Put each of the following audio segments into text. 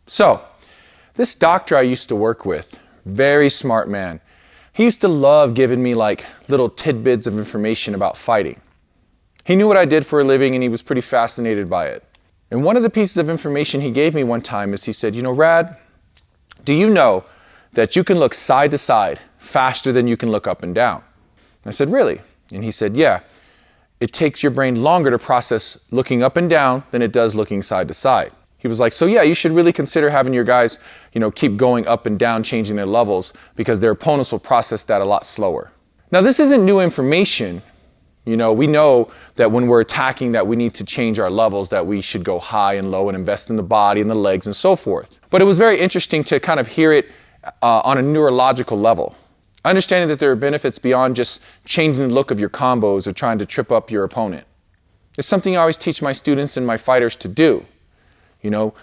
So, this doctor I used to work with, very smart man, he used to love giving me like little tidbits of information about fighting. He knew what I did for a living and he was pretty fascinated by it. And one of the pieces of information he gave me one time is he said, you know, Rad, do you know that you can look side to side faster than you can look up and down? I said, really? And he said, yeah, it takes your brain longer to process looking up and down than it does looking side to side. He was like, so yeah, you should really consider having your guys, keep going up and down, changing their levels, because their opponents will process that a lot slower. Now, this isn't new information. We know that when we're attacking that we need to change our levels, that we should go high and low and invest in the body and the legs and so forth. But it was very interesting to kind of hear it on a neurological level. Understanding that there are benefits beyond just changing the look of your combos or trying to trip up your opponent. It's something I always teach my students and my fighters to do.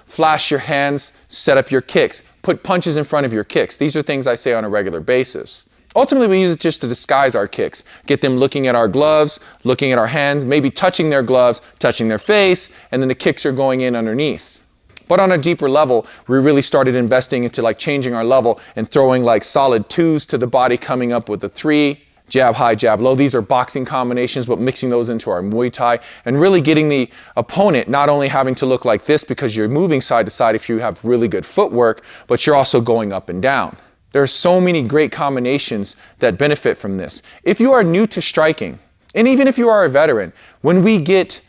Flash your hands, set up your kicks, put punches in front of your kicks. These are things I say on a regular basis. Ultimately, we use it just to disguise our kicks, get them looking at our gloves, looking at our hands, maybe touching their gloves, touching their face, and then the kicks are going in underneath. But on a deeper level, we really started investing into like changing our level and throwing like solid 2s to the body, coming up with a 3, jab high, jab low. These are boxing combinations, but mixing those into our Muay Thai and really getting the opponent not only having to look like this because you're moving side to side if you have really good footwork, but you're also going up and down. There are so many great combinations that benefit from this. If you are new to striking, and even if you are a veteran, when we get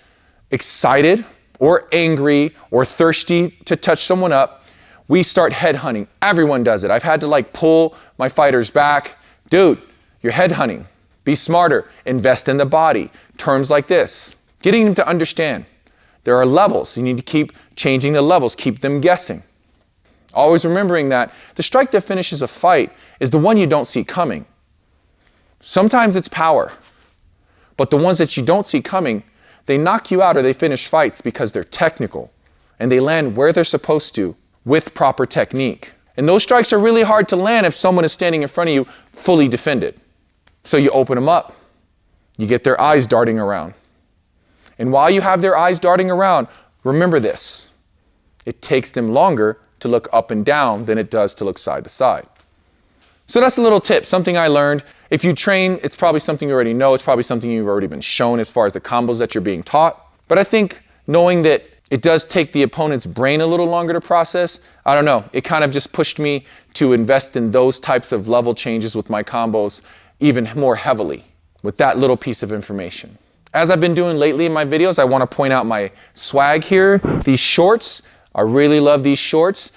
excited or angry or thirsty to touch someone up, we start headhunting. Everyone does it. I've had to like pull my fighters back. Dude, you're headhunting. Be smarter. Invest in the body. Terms like this. Getting them to understand. There are levels. You need to keep changing the levels. Keep them guessing. Always remembering that the strike that finishes a fight is the one you don't see coming. Sometimes it's power. But the ones that you don't see coming, they knock you out or they finish fights because they're technical. And they land where they're supposed to with proper technique. And those strikes are really hard to land if someone is standing in front of you fully defended. So you open them up. You get their eyes darting around. And while you have their eyes darting around, remember this. It takes them longer to look up and down than it does to look side to side. So that's a little tip, something I learned. If you train, it's probably something you already know. It's probably something you've already been shown as far as the combos that you're being taught. But I think knowing that it does take the opponent's brain a little longer to process, I don't know, it kind of just pushed me to invest in those types of level changes with my combos even more heavily with that little piece of information. As I've been doing lately in my videos, I want to point out my swag here. These shorts, I really love these shorts.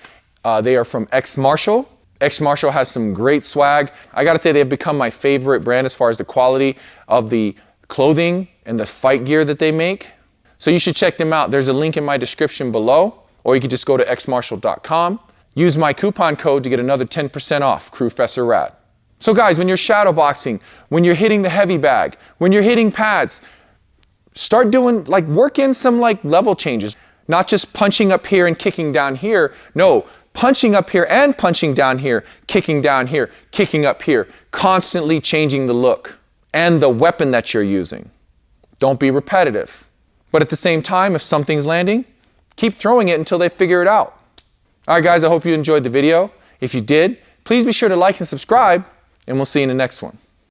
They are from X Marshall. X Marshall has some great swag. I gotta say they've become my favorite brand as far as the quality of the clothing and the fight gear that they make. So you should check them out. There's a link in my description below, or you could just go to xmarshall.com. Use my coupon code to get another 10% off, Crewfessor Rad. So guys, when you're shadowboxing, when you're hitting the heavy bag, when you're hitting pads, start doing, work in some level changes. Not just punching up here and kicking down here. No, punching up here and punching down here, kicking up here, constantly changing the look and the weapon that you're using. Don't be repetitive. But at the same time, if something's landing, keep throwing it until they figure it out. All right, guys, I hope you enjoyed the video. If you did, please be sure to like and subscribe, and we'll see you in the next one.